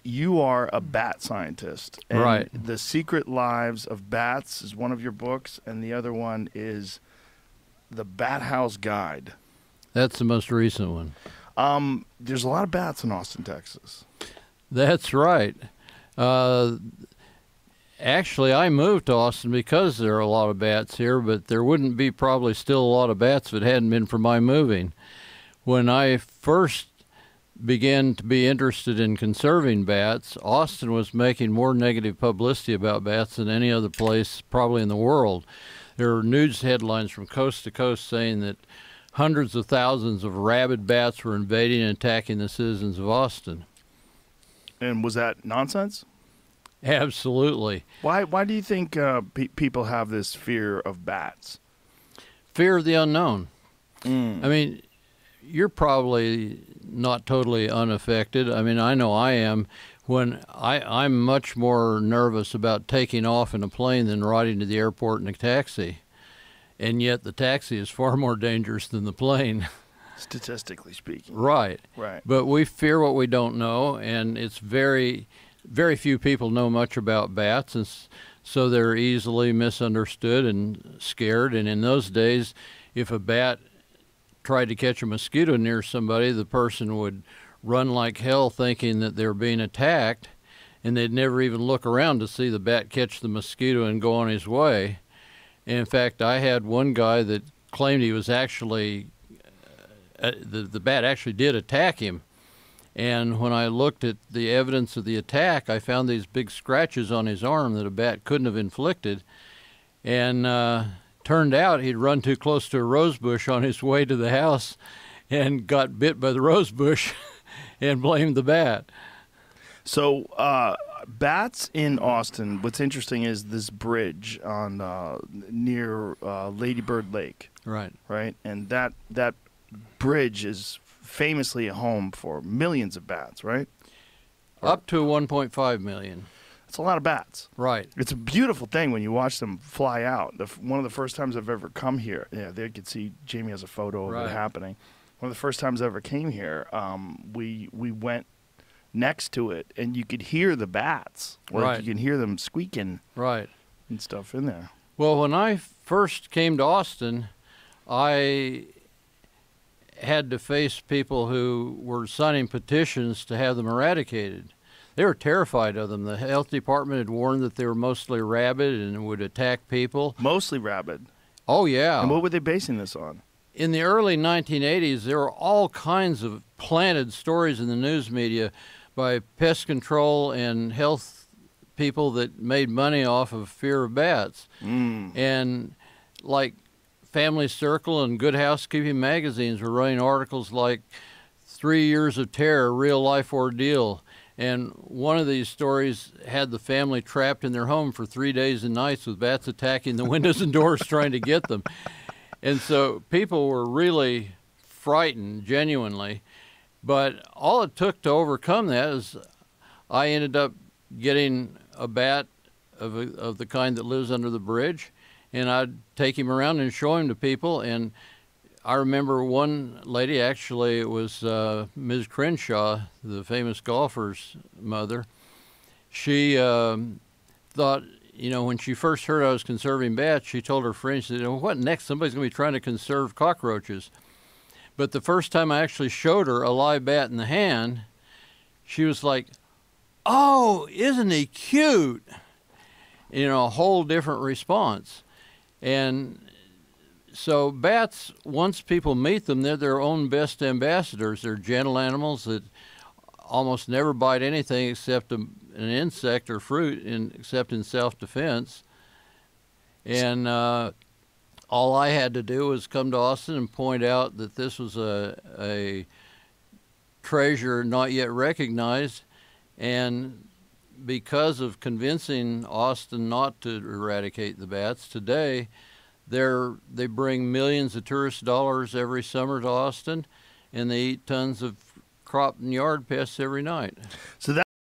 You are a bat scientist. And Right. The Secret Lives of Bats is one of your books, and the other one is The Bat House Guide. That's the most recent one. There's a lot of bats in Austin, Texas. That's right. Actually, I moved to Austin because there are a lot of bats here, but there wouldn't be probably still a lot of bats if it hadn't been for my moving. When I first began to be interested in conserving bats, Austin was making more negative publicity about bats than any other place probably in the world. There are news headlines from coast to coast saying that hundreds of thousands of rabid bats were invading and attacking the citizens of Austin. And was that nonsense? Absolutely. Why do you think people have this fear of bats? Fear of the unknown. I Mm. mean, you're probably not totally unaffected. I mean, I know I am. When I'm much more nervous about taking off in a plane than riding to the airport in a taxi. And yet the taxi is far more dangerous than the plane. Statistically speaking. Right. Right. But we fear what we don't know, and it's very few people know much about bats, and so they're easily misunderstood and scared. And in those days, if a bat tried to catch a mosquito near somebody, the person would run like hell thinking that they're being attacked, and they'd never even look around to see the bat catch the mosquito and go on his way. And in fact, I had one guy that claimed he was actually, the bat actually did attack him. And when I looked at the evidence of the attack, I found these big scratches on his arm that a bat couldn't have inflicted. And turned out he'd run too close to a rose bush on his way to the house and got bit by the rose bush and blamed the bat. So, bats in Austin, what's interesting is this bridge on near Lady Bird Lake. Right. Right? And that bridge is famously a home for millions of bats, right? Up to 1.5 million. It's a lot of bats. Right. It's a beautiful thing when you watch them fly out. One of the first times I've ever come here, yeah, there you can see Jamie has a photo of Right. it happening. One of the first times I ever came here, we went next to it, and you could hear the bats. Like Right. you can hear them squeaking Right. and stuff in there. Well, when I first came to Austin, I had to face people who were signing petitions to have them eradicated. They were terrified of them. The health department had warned that they were mostly rabid and would attack people. Mostly rabid. Oh, yeah. And what were they basing this on? In the early 1980s, there were all kinds of planted stories in the news media by pest control and health people that made money off of fear of bats. And like Family Circle and Good Housekeeping magazines were running articles like 3 Years of Terror, Real Life Ordeal. And one of these stories had the family trapped in their home for 3 days and nights with bats attacking the windows and doors trying to get them. And so people were really frightened, genuinely. But all it took to overcome that is I ended up getting a bat of the kind that lives under the bridge, and I'd take him around and show him to people. And I remember one lady, actually it was Ms. Crenshaw, the famous golfer's mother. She thought, you know, when she first heard I was conserving bats, she told her friends, she said, well, what next? Somebody's going to be trying to conserve cockroaches. But the first time I actually showed her a live bat in the hand, she was like, oh, isn't he cute? You know, a whole different response. And so bats, once people meet them, they're their own best ambassadors. They're gentle animals that almost never bite anything except an insect or fruit, except in self-defense. And all I had to do was come to Austin and point out that this was a treasure not yet recognized. And because of convincing Austin not to eradicate the bats, today they bring millions of tourist dollars every summer to Austin, and they eat tons of crop and yard pests every night. So